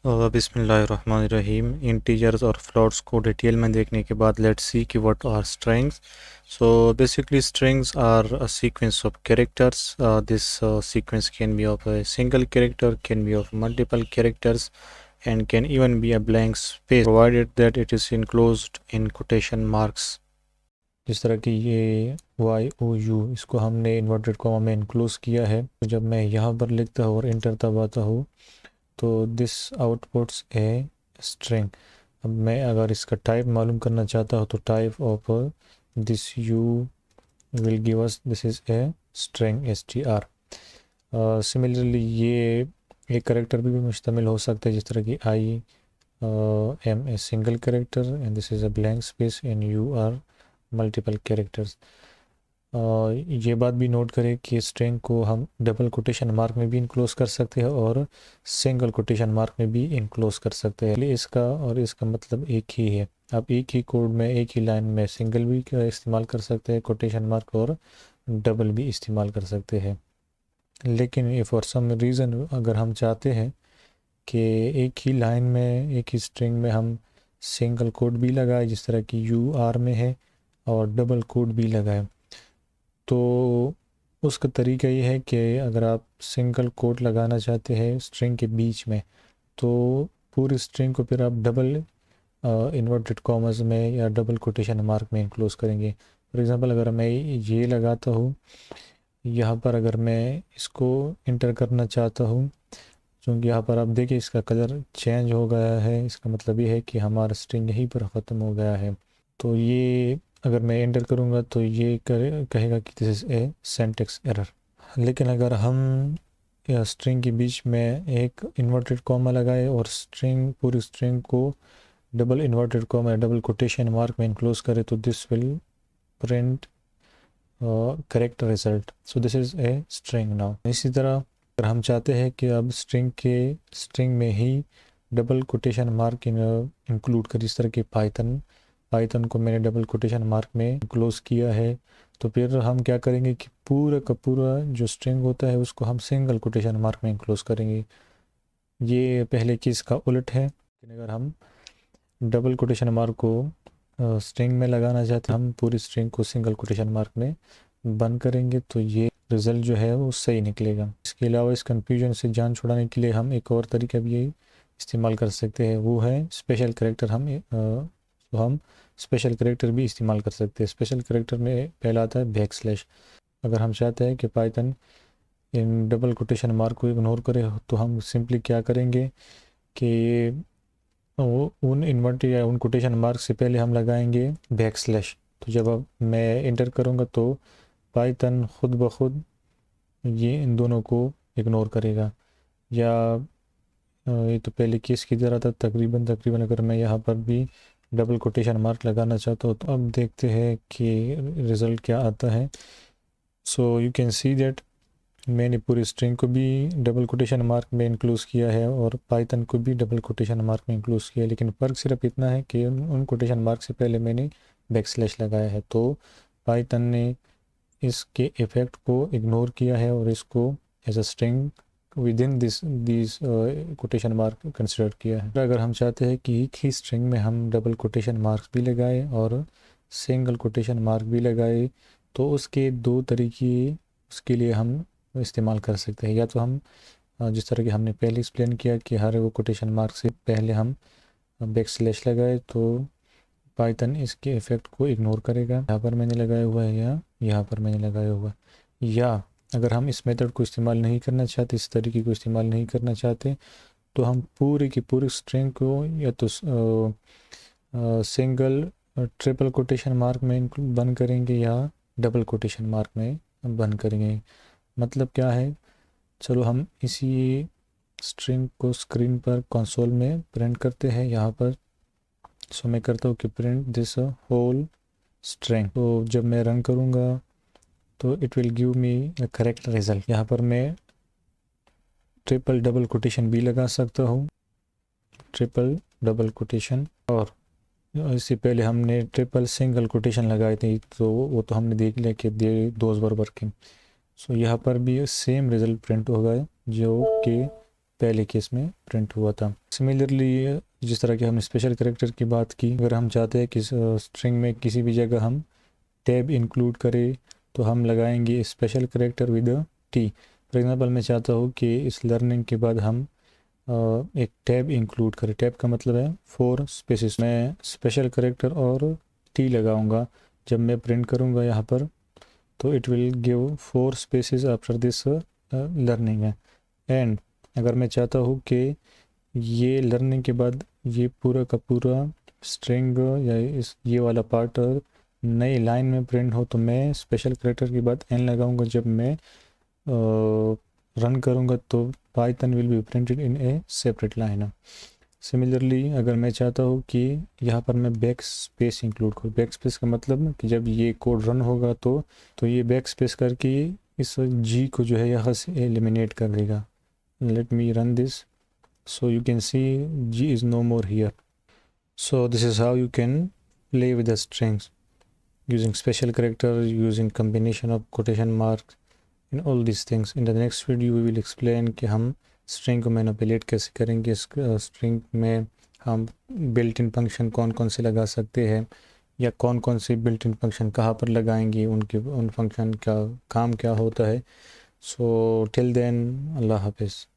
बिस्मिल्लाहिर्रहमानिर्रहीम। इंटीजर्स और फ्लोट्स को डिटेल में देखने के बाद लेट्स सी कि what are strings. So basically strings are a sequence of characters. This sequence can be of a single character, can be of multiple characters, and can even be a blank space provided that it is enclosed in quotation marks. जिस तरह की ये YOU इसको हमने inverted comma में enclose किया है, तो जब मैं यहाँ पर लिखता हूँ और इंटर दबाता हूँ तो दिस आउटपुट्स ए स्ट्रिंग। अब मैं अगर इसका टाइप मालूम करना चाहता हूँ तो type of this you will give us this is a string str। Similarly ये एक करेक्टर भी मुश्तमिल हो सकता है, जिस तरह की I am a single character and this is a blank space and you are multiple characters. ये बात भी नोट करें कि स्ट्रिंग को हम डबल कोटेशन मार्क में भी इनक्लोज कर सकते हैं और सिंगल कोटेशन मार्क में भी इनक्लोज कर सकते हैं। इसका और इसका मतलब एक ही है। आप एक ही कोड में एक ही लाइन में सिंगल भी इस्तेमाल कर सकते हैं कोटेशन मार्क, और डबल भी इस्तेमाल कर सकते हैं। लेकिन फॉर सम रीज़न अगर हम चाहते हैं कि एक ही लाइन में एक ही स्ट्रिंग में हम सिंगल कोड भी लगाए, जिस तरह की यू आर में है, और डबल कोड भी लगाए, तो उसका तरीका ये है कि अगर आप सिंगल कोट लगाना चाहते हैं स्ट्रिंग के बीच में, तो पूरी स्ट्रिंग को फिर आप डबल इन्वर्टेड कॉमर्स में या डबल कोटेशन मार्क में इनक्लोज करेंगे। फॉर एग्ज़ाम्पल अगर मैं ये लगाता हूँ यहाँ पर, अगर मैं इसको इंटर करना चाहता हूँ, क्योंकि यहाँ पर आप देखिए इसका कलर चेंज हो गया है, इसका मतलब ये है कि हमारा स्ट्रिंग यहीं पर ख़त्म हो गया है। तो ये अगर मैं एंटर करूँगा तो ये कहेगा कि this is a syntax error. लेकिन अगर हम स्ट्रिंग के बीच में एक इन्वर्टेड कॉमा लगाए और पूरी स्ट्रिंग को double inverted comma double quotation mark में इनक्लोज करे, तो this will print correct result. So this is a string now. इसी तरह अगर हम चाहते हैं कि अब स्ट्रिंग में ही डबल कोटेशन मार्क इंक्लूड करें, इस तरह के पाइथन को मैंने डबल कोटेशन मार्क में क्लोज किया है, तो फिर हम क्या करेंगे कि पूरा का पूरा जो स्ट्रिंग होता है उसको हम सिंगल कोटेशन मार्क में क्लोज करेंगे। ये पहले की इसका उलट है। लेकिन अगर हम डबल कोटेशन मार्क को स्ट्रिंग में लगाना चाहते हैं, हम पूरी स्ट्रिंग को सिंगल कोटेशन मार्क में बंद करेंगे, तो ये रिज़ल्ट जो है वो सही निकलेगा। इसके अलावा इस कन्फ्यूजन से जान छुड़ाने के लिए हम एक और तरीका भी इस्तेमाल कर सकते हैं, वो है स्पेशल करेक्टर। हम स्पेशल करेक्टर भी इस्तेमाल कर सकते हैं। स्पेशल करेक्टर में पहला आता है बैकस्लैश। अगर हम चाहते हैं कि Python in double quotation mark को इग्नोर करे, तो हम सिंपली क्या करेंगे कि उन इन्वर्ट या उन कोटेशन मार्क से पहले हम लगाएंगे बैकस्लैश। तो जब अब मैं एंटर करूँगा तो पाइथन खुद ब खुद ये इन दोनों को इग्नोर करेगा। या ये तो पहले केस की तरह था तकरीबन। अगर मैं यहाँ पर भी डबल कोटेशन मार्क लगाना चाहता हूँ, तो अब देखते हैं कि रिज़ल्ट क्या आता है। So you can see that मैंने पूरी स्ट्रिंग को भी डबल कोटेशन मार्क में इंक्लूज किया है और पाइथन को भी डबल कोटेशन मार्क में इंक्लूज किया है, लेकिन फ़र्क सिर्फ इतना है कि उन कोटेशन मार्क से पहले मैंने बैकस्लैश लगाया है, तो पाइथन ने इसके इफ़ेक्ट को इग्नोर किया है और इसको as a string within this quotation mark consider किया है। अगर हम चाहते हैं कि एक ही स्ट्रिंग में हम डबल कोटेशन मार्क्स भी लगाए और सिंगल कोटेशन मार्क भी लगाए, तो उसके दो तरीके उसके लिए हम इस्तेमाल कर सकते हैं। या तो हम जिस तरह की हमने पहले एक्सप्लेन किया कि हर वो कोटेशन मार्क से पहले हम बैक स्लैश लगाए, तो पाइथन इसके इफ़ेक्ट को इग्नोर करेगा। यहाँ पर मैंने लगाया हुआ है या यहाँ पर मैंने लगाया हुआ है। या अगर हम इस मेथड को इस्तेमाल नहीं करना चाहते, इस तरीके को इस्तेमाल नहीं करना चाहते, तो हम पूरी की पूरी स्ट्रिंग को या तो सिंगल ट्रिपल कोटेशन मार्क में बंद करेंगे या डबल कोटेशन मार्क में बंद करेंगे। मतलब क्या है, चलो हम इसी स्ट्रिंग को स्क्रीन पर कंसोल में प्रिंट करते हैं यहाँ पर। सो मैं करता हूँ कि प्रिंट दिस होल स्ट्रिंग। तो जब मैं रन करूँगा तो it will give me a correct result. यहाँ पर मैं ट्रिपल डबल कोटेशन भी लगा सकता हूँ, ट्रिपल डबल कोटेशन, और इससे पहले हमने ट्रिपल सिंगल कोटेशन लगाए थे, तो वो तो हमने देख लिया कि दे दोज वर वर्किंग। सो यहाँ पर भी सेम रिज़ल्ट प्रिंट होगा जो कि पहले केस में प्रिंट हुआ था। सिमिलरली जिस तरह के हमने स्पेशल कैरेक्टर की बात की, अगर हम चाहते हैं कि स्ट्रिंग में किसी भी जगह हम टैब इंक्लूड करें तो हम लगाएंगे special character with T. For example मैं चाहता हूँ कि इस लर्निंग के बाद हम एक टैब इंक्लूड करें। टैब का मतलब है 4 स्पेसिस। मैं स्पेशल कैरेक्टर और टी लगाऊंगा। जब मैं प्रिंट करूंगा यहाँ पर तो it will give 4 spaces after this learning है। एंड अगर मैं चाहता हूँ कि ये लर्निंग के बाद ये पूरा का पूरा स्ट्रिंग या ये वाला पार्ट नई लाइन में प्रिंट हो तो मैं स्पेशल कैरेक्टर के बाद एन लगाऊंगा। जब मैं रन करूंगा तो Python will be printed in A separate line. Similarly अगर मैं चाहता हूँ कि यहाँ पर मैं बैक स्पेस इंक्लूड करूँ, बैक स्पेस का मतलब कि जब ये कोड रन होगा तो ये बैक स्पेस करके इस जी को जो है यहाँ से एलिमिनेट कर देगा। Let me run this, so you can see G is no more here. So this is how you can play with the strings using special character, using combination of quotation marks and all these things. In the next video we will explain कि हम string को manipulate कैसे करेंगे, string में हम built in function कौन कौन से लगा सकते हैं या कौन कौन से built in function कहाँ पर लगाएंगे, उन function का काम क्या होता है। So till then, अल्लाह हाफिज़।